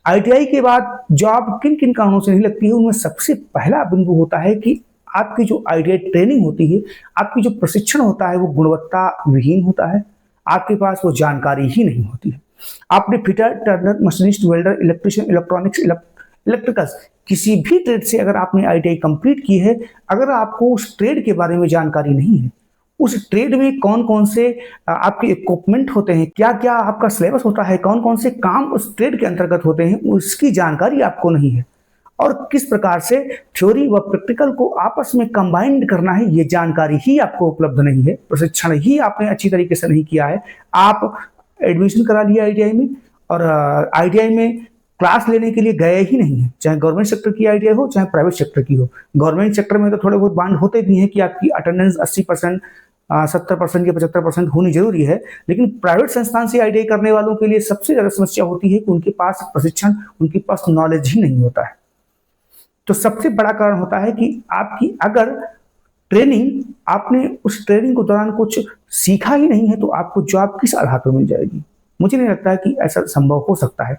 ITI के बाद job किन किन कारणों से नहीं लगती है, उनमें सबसे पहला बिंदु होता है कि आपकी जो आईटीआई ट्रेनिंग होती है, आपकी जो प्रशिक्षण होता है वो गुणवत्ता विहीन होता है, आपके पास वो जानकारी ही नहीं होती है। आपने fitter, Turner, machinist, welder, electrician, electronics, electricals किसी भी ट्रेड से अगर आपने आईटीआई कंप्लीट की है, अगर आपको उस ट्रेड के बारे में जानकारी नहीं है, उस ट्रेड में कौन कौन से आपके इक्विपमेंट होते हैं, क्या क्या आपका सिलेबस होता है, कौन कौन से काम उस ट्रेड के अंतर्गत होते हैं, उसकी जानकारी आपको नहीं है, और किस प्रकार से थ्योरी व प्रैक्टिकल को आपस में कंबाइंड करना है, ये जानकारी ही आपको उपलब्ध नहीं है, प्रशिक्षण ही आपने अच्छी तरीके से नहीं किया है। आप एडमिशन करा लिया आईटीआई में, और आईटीआई में क्लास लेने के लिए गए ही नहीं है, चाहे गवर्नमेंट सेक्टर की आईटीआई हो चाहे प्राइवेट सेक्टर की हो। गवर्नमेंट सेक्टर में तो थोड़े बहुत बांड होते भी हैं कि आपकी अटेंडेंस 80%, 70% या 75% होनी जरूरी है, लेकिन प्राइवेट संस्थान से आईटीआई करने वालों के लिए सबसे ज्यादा समस्या होती है कि उनके पास प्रशिक्षण, उनके पास नॉलेज ही नहीं होता है। तो सबसे बड़ा कारण होता है कि आपकी अगर ट्रेनिंग, आपने उस ट्रेनिंग के दौरान कुछ सीखा ही नहीं है, तो आपको जॉब किस आधार पर मिल जाएगी। मुझे नहीं लगता है कि ऐसा संभव हो सकता है।